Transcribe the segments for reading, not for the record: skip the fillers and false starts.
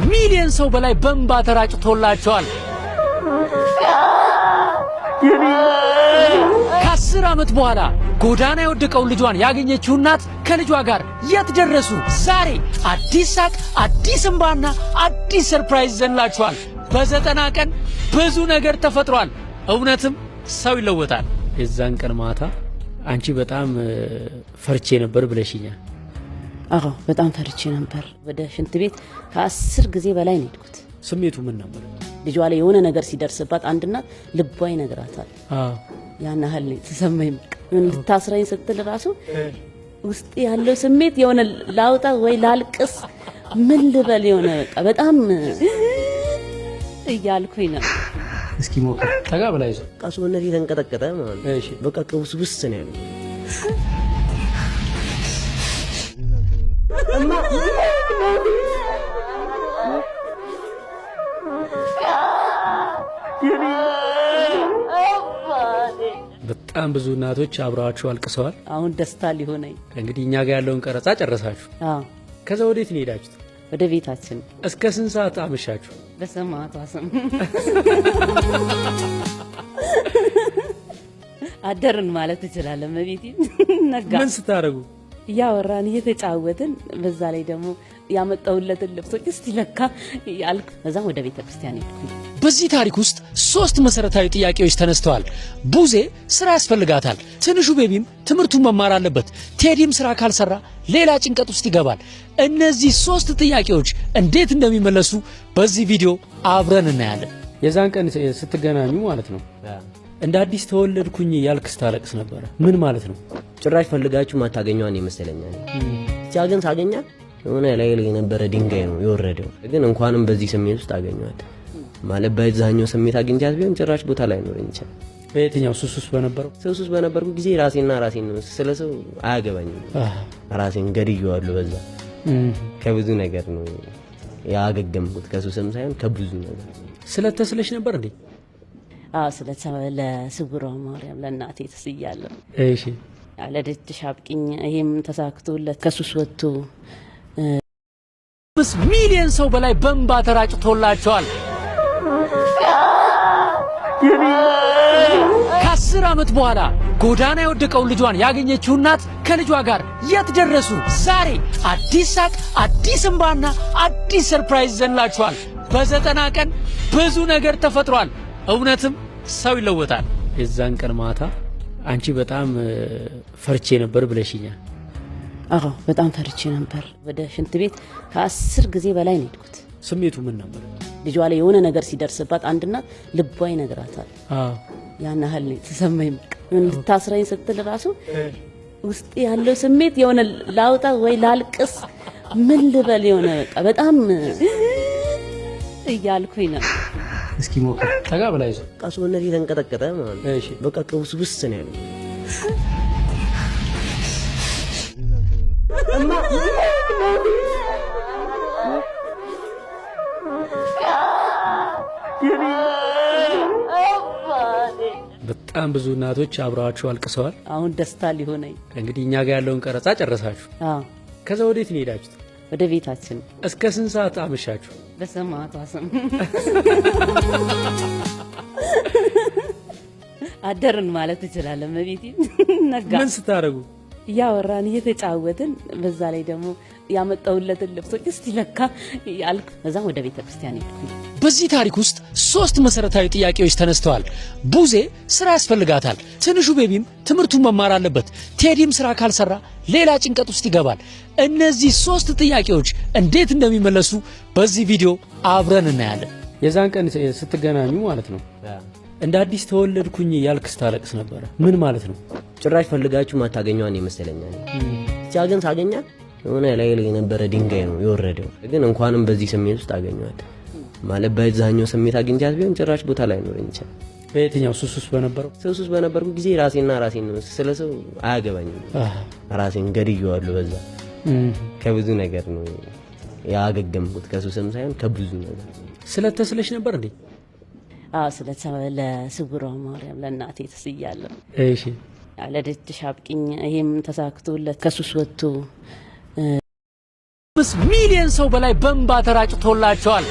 ሚሊዮን ሰው በላይ በእንባ ተራጭቶላቸዋል። ከ10 ዓመት በኋላ ጎዳና የወደቀው ልጇን ያገኘችው እናት ከልጇ ጋር የት ደረሱ? ዛሬ አዲስ ሳቅ፣ አዲስ እንባና አዲስ ሰርፕራይዝ ዘንላችኋል። በ90 ቀን ብዙ ነገር ተፈጥሯል። እውነትም ሰው ይለወጣል። የዛን ቀን ማታ አንቺ በጣም ፈርቼ ነበር ብለሽኛል። አዎ በጣም ፈርቼ ነበር። ወደ ሽንት ቤት ከ10 ጊዜ በላይ ነው የሄድኩት። ስሜቱ ምን ነበር? ልጇ ላይ የሆነ ነገር ሲደርስባት አንድ እናት ልቧ ይነግራታል። ያን ያህል ተሰማኝ። ምን ልታስራኝ ስትል ራሱ ውስጥ ያለው ስሜት የሆነ ላውጣ ወይ ላልቅስ ምን ልበል የሆነ በቃ በጣም እያልኩኝ ነው። እስኪ ሞክር። ጠጋ በላይ ይዞ ቃሱነት የተንቀጠቀጠ ማለት ነው። እሺ በቃ ውስጥ ነው ያለው። በጣም ብዙ እናቶች አብረዋችሁ አልቅሰዋል። አሁን ደስታ ሊሆነኝ እንግዲህ እኛ ጋር ያለውን ቀረጻ ጨረሳችሁ። ከዛ ወዴት ነው ሄዳችሁት? ወደ ቤታችን። እስከ ስንት ሰዓት አመሻችሁ? በሰማቷ ስም አደርን ማለት ትችላለህ። መቤቴ ነጋ። ምን ስታረጉ? እያወራን እየተጫወትን፣ በዛ ላይ ደግሞ ያመጣውለትን ልብሶች እስቲ ለካ ያልኩ። ከዛም ወደ ቤተ ክርስቲያን ሄድኩ። በዚህ ታሪክ ውስጥ 3 መሰረታዊ ጥያቄዎች ተነስተዋል። ቡዜ ስራ ያስፈልጋታል። ትንሹ ቤቢም ትምህርቱን መማር አለበት። ቴዲም ስራ ካልሰራ ሌላ ጭንቀት ውስጥ ይገባል። እነዚህ 3 ጥያቄዎች እንዴት እንደሚመለሱ በዚህ ቪዲዮ አብረን እናያለን። የዛን ቀን ስትገናኙ ማለት ነው እንደ አዲስ ተወለድኩኝ ያልክስ ታለቅስ ነበር። ምን ማለት ነው? ጭራሽ ፈልጋችሁ ማታገኘዋን ይመስለኛል። ሲያገኝ ሳገኛ የሆነ ላይ የነበረ ድንጋይ ነው የወረደው። ግን እንኳንም በዚህ ስሜት ውስጥ አገኘዋት ማለት በዛኛው ስሜት አግኝቻት ቢሆን ጭራሽ ቦታ ላይ ነው እንቻል። በየትኛው ሱሱስ በነበርኩ ጊዜ ራሴን ነው ስለሰው አያገባኝም። ራሴን ገድየዋለሁ። በዛ ከብዙ ነገር ነው ያገገምኩት። ከሱስም ሳይሆን ከብዙ ነገር ስለተስለሽ ነበር እንዴ? ለስውሯ ማርያም ለእናቴ ተስያለሁ። እሺ ለደጅሽ አብቂኝ። ይሄም ተሳክቶለት ከሱስ ወጥቶ 5 ሚሊዮን ሰው በላይ በእንባ ተራጭቶላቸዋል። ከ10 ዓመት በኋላ ጎዳና የወደቀው ልጇን ያገኘችው እናት ከልጇ ጋር የት ደረሱ? ዛሬ አዲስ ሳቅ፣ አዲስ እንባና አዲስ ሰርፕራይዝ ዘንላችኋል። በ90 ቀን ብዙ ነገር ተፈጥሯል። እውነትም ሰው ይለወጣል። የዛን ቀን ማታ አንቺ በጣም ፈርቼ ነበር ብለሽኛል። አዎ በጣም ፈርቼ ነበር። ወደ ሽንት ቤት ከ10 ጊዜ በላይ ነው የሄድኩት። ስሜቱ ምን ነበር? ልጇ ላይ የሆነ ነገር ሲደርስባት አንድ እናት ልቧ ይነግራታል። ያን ያህል ተሰማኝ። ምን ልታስራኝ ስትል ራሱ ውስጥ ያለው ስሜት የሆነ ላውጣ ወይ ላልቅስ ምን ልበል የሆነ በቃ በጣም እያልኩኝ ነው። እስኪ ሞክር። ጠጋ በላይ ይዞ ቃሱነት የተንቀጠቀጠ ማለት ነው። እሺ በቃ ውስጥ ነው ያለው። በጣም ብዙ እናቶች አብረዋችሁ አልቅሰዋል። አሁን ደስታ ሊሆነኝ እንግዲህ እኛ ጋር ያለውን ቀረጻ ጨረሳችሁ። ከዛ ወዴት ነው ሄዳችሁት? ወደ ቤታችን። እስከ ስንት ሰዓት አመሻችሁ? በሰማቷ ስም አደርን ማለት ትችላለህ። መቤቴ ነጋ። ምን ስታረጉ? እያወራን እየተጫወትን፣ በዛ ላይ ደግሞ ያመጣውለትን ልብሶች እስቲ ለካ ያልኩ። ከዛም ወደ ቤተ ክርስቲያን ሄድኩ። በዚህ ታሪክ ውስጥ 3 መሰረታዊ ጥያቄዎች ተነስተዋል። ቡዜ ስራ ያስፈልጋታል። ትንሹ ቤቢም ትምህርቱን መማር አለበት። ቴዲም ስራ ካልሰራ ሌላ ጭንቀት ውስጥ ይገባል። እነዚህ 3 ጥያቄዎች እንዴት እንደሚመለሱ በዚህ ቪዲዮ አብረን እናያለን። የዛን ቀን ስትገናኙ ማለት ነው እንደ አዲስ ተወለድኩኝ ያልክስ ታለቅስ ነበር። ምን ማለት ነው? ጭራሽ ፈልጋችሁ ማታገኘዋን ይመስለኛል። ሲያገኝ ሳገኛ የሆነ ላይ የነበረ ድንጋይ ነው የወረደው። ግን እንኳንም በዚህ ስሜት ውስጥ አገኘዋት ማለት በዛኛው ስሜት አግኝቻት ቢሆን ጭራሽ ቦታ ላይ ነው እንቻል። በየትኛው ሱሱስ በነበርኩ ጊዜ ራሴን ነው ስለሰው አያገባኝም። ራሴን ገድየዋለሁ። በዛ ከብዙ ነገር ነው ያገገምኩት። ከሱስም ሳይሆን ከብዙ ነገር ስለተስለሽ ነበር እንዴ? ለስውሯ ማርያም ለእናቴ ተስያለሁ። እሺ ለደጅሽ አብቂኝ። ይሄም ተሳክቶለት ከሱስ ወጥቶ 5 ሚሊዮን ሰው በላይ በእንባ ተራጭቶላቸዋል።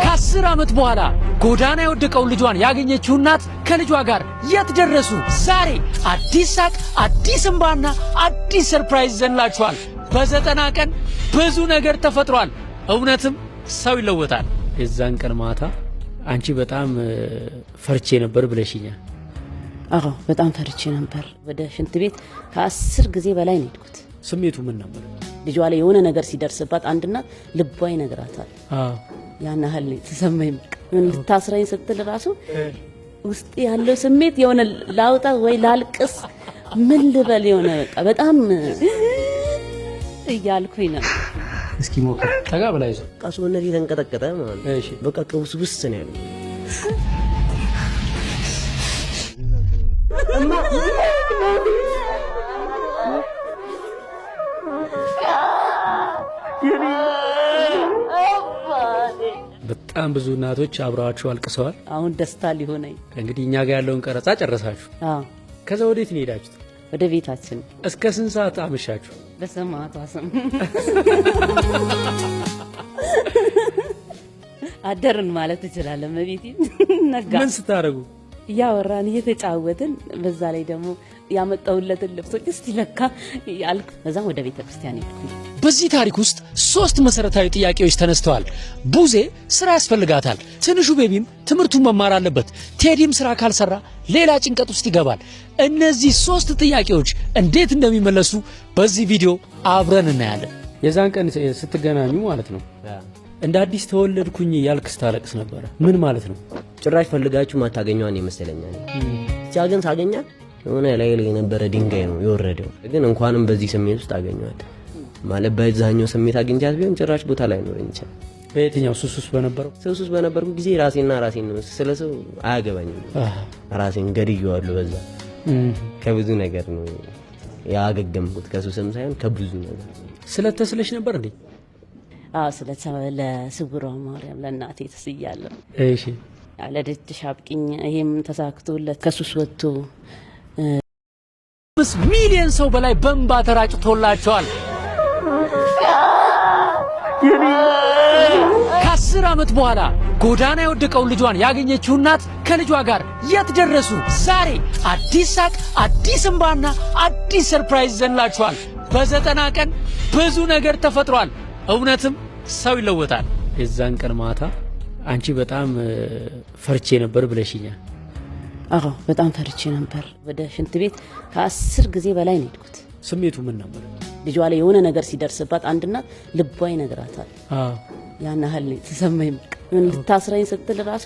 ከ10 ዓመት በኋላ ጎዳና የወደቀው ልጇን ያገኘችው እናት ከልጇ ጋር የት ደረሱ? ዛሬ አዲስ ሳቅ፣ አዲስ እንባና አዲስ ሰርፕራይዝ ይዘንላችኋል። በ90 ቀን ብዙ ነገር ተፈጥሯል። እውነትም ሰው ይለወጣል። የዛን ቀን ማታ አንቺ በጣም ፈርቼ ነበር ብለሽኛል። አዎ በጣም ፈርቼ ነበር። ወደ ሽንት ቤት ከ10 ጊዜ በላይ ነው የሄድኩት። ስሜቱ ምን ነበር? ልጇ ላይ የሆነ ነገር ሲደርስባት አንድ እናት ልቧ ይነግራታል። ያን ያህል ተሰማኝ። ምን ልታስረኝ ስትል ራሱ ውስጥ ያለው ስሜት የሆነ ላውጣ ወይ ላልቅስ ምን ልበል የሆነ በቃ በጣም እያልኩኝ ነው። እስኪ ሞክር። ጠጋ በላይ ይዞ ቃሶነት የተንቀጠቀጠ ማለት ነው። እሺ በቃ ቀውስ ውስጥ ነው ያለው። በጣም ብዙ እናቶች አብረዋችሁ አልቅሰዋል። አሁን ደስታ ሊሆነኝ እንግዲህ እኛ ጋር ያለውን ቀረጻ ጨረሳችሁ። ከዛ ወዴት ነው ሄዳችሁት? ወደ ቤታችን። እስከ ስንት ሰዓት አመሻችሁ? በሰማዕቷ ስም አደርን ማለት እችላለሁ። መቤቴ ነጋ። ምን ስታረጉ? እያወራን እየተጫወትን፣ በዛ ላይ ደግሞ ያመጣውለትን ልብሶች እስቲ ለካ ያልኩ። ከዛም ወደ ቤተክርስቲያን ሄድኩ። በዚህ ታሪክ ውስጥ 3 መሰረታዊ ጥያቄዎች ተነስተዋል። ቡዜ ስራ ያስፈልጋታል። ትንሹ ቤቢም ትምህርቱን መማር አለበት። ቴዲም ስራ ካልሰራ ሌላ ጭንቀት ውስጥ ይገባል። እነዚህ 3 ጥያቄዎች እንዴት እንደሚመለሱ በዚህ ቪዲዮ አብረን እናያለን። የዛን ቀን ስትገናኙ ማለት ነው እንደ አዲስ ተወለድኩኝ ያልክ ስታለቅስ ነበር። ምን ማለት ነው? ጭራሽ ፈልጋችሁ ማታገኘዋን ይመስለኛል። ብቻ ግን ሳገኛት የሆነ ላይ የነበረ ድንጋይ ነው የወረደው። ግን እንኳንም በዚህ ስሜት ውስጥ አገኘዋት ማለት በዛኛው ስሜት አግኝቻት ቢሆን ጭራሽ ቦታ ላይ ነው እንጂ በየትኛው ሱሱስ በነበርኩ ጊዜ ራሴን ነው ስለሰው አያገባኝም። ራሴን ገድየዋለሁ። በዛ ከብዙ ነገር ነው ያገገምኩት። ከሱስም ሳይሆን ከብዙ ነገር ስለተስለሽ ነበር እንዴ? ለስውሯ ማርያም ለእናቴ ተስያለሁ። እሺ ለደጅሽ አብቂኝ። ይሄም ተሳክቶለት ከሱስ ወጥቶ 5 ሚሊዮን ሰው በላይ በእንባ ተራጭቶላቸዋል። ከ10 ዓመት በኋላ ጎዳና የወደቀው ልጇን ያገኘችው እናት ከልጇ ጋር የት ደረሱ? ዛሬ አዲስ ሳቅ፣ አዲስ እንባና አዲስ ሰርፕራይዝ ይዘንላችኋል። በ90 ቀን ብዙ ነገር ተፈጥሯል። እውነትም ሰው ይለወጣል። የዛን ቀን ማታ አንቺ በጣም ፈርቼ ነበር ብለሽኛል። አዎ በጣም ፈርቼ ነበር። ወደ ሽንት ቤት ከ10 ጊዜ በላይ ነው የሄድኩት። ስሜቱ ምን ነበር? ልጇ ላይ የሆነ ነገር ሲደርስባት አንድ እናት ልቧ ይነግራታል። ያን ያህል ተሰማኝ። ምን ልታስረኝ ስትል ራሱ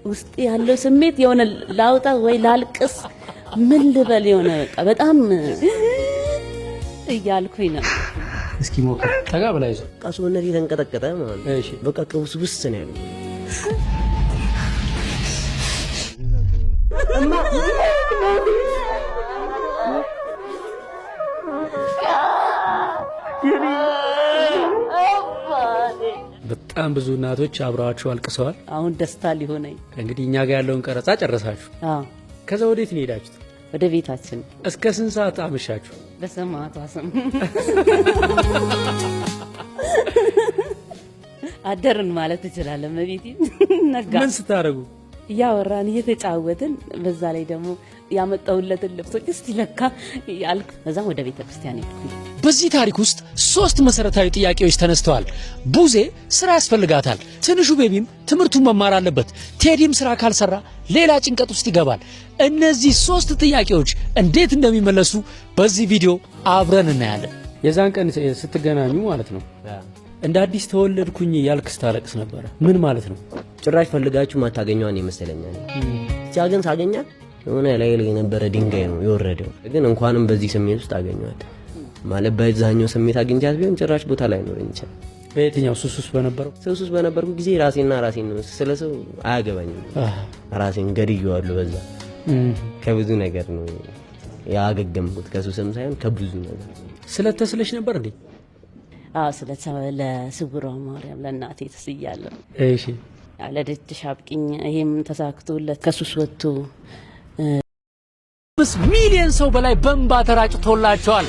ውስጥ ያለው ስሜት የሆነ ላውጣ ወይ ላልቅስ ምን ልበል የሆነ በቃ በጣም እያልኩኝ ነው። እስኪ ሞክር። ጠጋ በላይ ይዞ ቃሶነት የተንቀጠቀጠ ማለት ነው። እሺ በቃ ቀውስ ውስጥ ነው ያለው። በጣም ብዙ እናቶች አብረዋችሁ አልቅሰዋል። አሁን ደስታ ሊሆነኝ እንግዲህ እኛ ጋር ያለውን ቀረጻ ጨረሳችሁ። ከዛ ወዴት ነው ሄዳችሁት? ወደ ቤታችን። እስከ ስንት ሰዓት አመሻችሁ? በሰማዕቷ ስም አደርን ማለት እችላለሁ። መቤቴ ነጋ። ምን ስታረጉ? እያወራን እየተጫወትን፣ በዛ ላይ ደግሞ ያመጣውለትን ልብሶች እስቲ ለካ ያልኩ። ከዛም ወደ ቤተክርስቲያን ሄድኩ። በዚህ ታሪክ ውስጥ 3 መሰረታዊ ጥያቄዎች ተነስተዋል። ቡዜ ስራ ያስፈልጋታል። ትንሹ ቤቢም ትምህርቱን መማር አለበት። ቴዲም ስራ ካልሰራ ሌላ ጭንቀት ውስጥ ይገባል። እነዚህ 3 ጥያቄዎች እንዴት እንደሚመለሱ በዚህ ቪዲዮ አብረን እናያለን። የዛን ቀን ስትገናኙ ማለት ነው እንደ አዲስ ተወለድኩኝ ያልክ ስታለቅስ ነበር። ምን ማለት ነው? ጭራሽ ፈልጋችሁ ማታገኘዋን ይመስለኛል። ብቻ ግን ሳገኛት የሆነ ላይ የነበረ ድንጋይ ነው የወረደው። ግን እንኳንም በዚህ ስሜት ውስጥ አገኘዋት ማለት በዛኛው ስሜት አግኝቻት ቢሆን ጭራሽ ቦታ ላይ ነው እንጂ በየትኛው ሱሱስ በነበርኩ ጊዜ ራሴን ነው ስለሰው አያገባኝም። ራሴን ገድየዋለሁ። በዛ ከብዙ ነገር ነው ያገገምኩት። ከሱስም ሳይሆን ከብዙ ነገር ስለተስለሽ ነበር እንዴ? ለስውሯ ማርያም ለእናቴ ተስያለሁ። እሺ ለደጅሽ አብቂኝ። ይሄም ተሳክቶለት ከሱስ ወጥቶ ከ5 ሚሊዮን ሰው በላይ በእንባ ተራጭቶላቸዋል።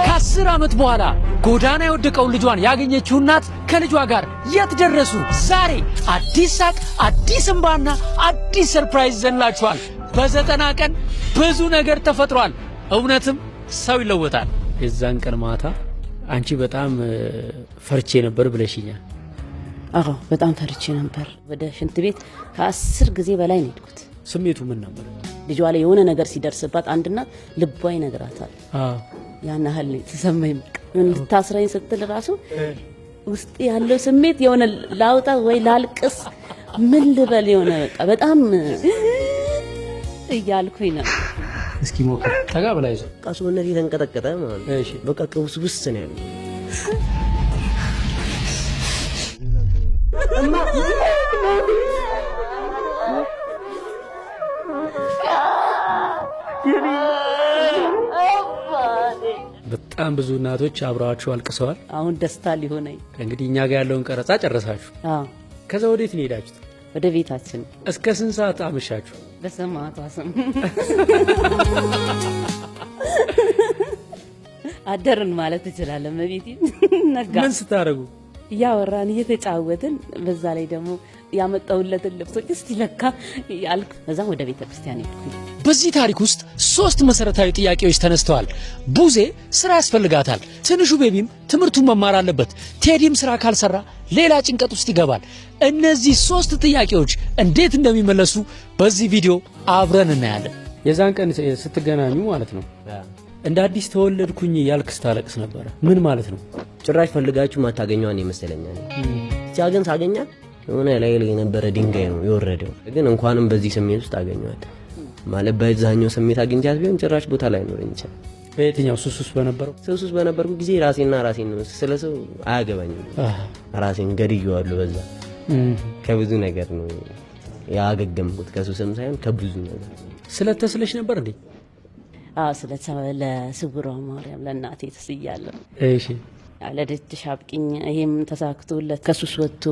ከ10 ዓመት በኋላ ጎዳና የወደቀው ልጇን ያገኘችው እናት ከልጇ ጋር የት ደረሱ? ዛሬ አዲስ ሳቅ፣ አዲስ እንባና አዲስ ሰርፕራይዝ ይዘንላችኋል። በ90 ቀን ብዙ ነገር ተፈጥሯል። እውነትም ሰው ይለወጣል። የዛን ቀን ማታ አንቺ በጣም ፈርቼ ነበር ብለሽኛል። አዎ በጣም ፈርቼ ነበር። ወደ ሽንት ቤት ከ10 ጊዜ በላይ ነው የሄድኩት። ስሜቱ ምን ነበር? ልጇ ላይ የሆነ ነገር ሲደርስባት አንድ እናት ልቧ ይነግራታል። ያን ያህል ተሰማኝ። ልታስረኝ ስትል ራሱ ውስጥ ያለው ስሜት የሆነ ላውጣ ወይ ላልቅስ ምን ልበል የሆነ በቃ በጣም እያልኩኝ ነው። እስኪ ሞክር። ጠጋ ብላ ይዞ ቃሱነት የተንቀጠቀጠ ማለት ነው። እሺ በቃ ቅውስ ውስጥ ነው ያለው። በጣም ብዙ እናቶች አብረዋችሁ አልቅሰዋል። አሁን ደስታ ሊሆነኝ እንግዲህ እኛ ጋር ያለውን ቀረጻ ጨረሳችሁ። ከዛ ወዴት ነው ሄዳችሁት? ወደ ቤታችን። እስከ ስንት ሰዓት አመሻችሁ? በሰማዕቷ ስም አደርን ማለት እንችላለን። መቤቴ ነጋ። ምን ስታረጉ? እያወራን እየተጫወትን፣ በዛ ላይ ደግሞ ያመጣውለትን ልብሶች እስቲ ለካ ያልኩ፣ በዛም ወደ ቤተክርስቲያን ሄድኩኝ። በዚህ ታሪክ ውስጥ 3 መሰረታዊ ጥያቄዎች ተነስተዋል። ቡዜ ስራ ያስፈልጋታል። ትንሹ ቤቢም ትምህርቱን መማር አለበት። ቴዲም ስራ ካልሰራ ሌላ ጭንቀት ውስጥ ይገባል። እነዚህ 3 ጥያቄዎች እንዴት እንደሚመለሱ በዚህ ቪዲዮ አብረን እናያለን። የዛን ቀን ስትገናኙ ማለት ነው እንደ አዲስ ተወለድኩኝ ያልክ ስታለቅስ ነበረ። ምን ማለት ነው? ጭራሽ ፈልጋችሁ ማታገኘዋን ይመስለኛል። ብቻ ግን ሳገኛት የሆነ ላይ የነበረ ድንጋይ ነው የወረደው። ግን እንኳንም በዚህ ስሜት ውስጥ አገኘዋት ማለት በዛኛው ስሜት አግኝቻት ቢሆን ጭራሽ ቦታ ላይ ነው እንጂ በየትኛው ሱሱስ በነበርኩ ጊዜ ራሴን ነው ስለሰው አያገባኝም። ራሴን ገድየዋለሁ። በዛ ከብዙ ነገር ነው ያገገምኩት፣ ከሱስም ሳይሆን ከብዙ ነገር። ስለተስለሽ ነበር እንዴ? ለስውሯ ማርያም ለእናቴ ተስያለሁ። እሺ ለደጅሽ አብቂኝ። ይሄም ተሳክቶለት ከሱስ ወጥቶ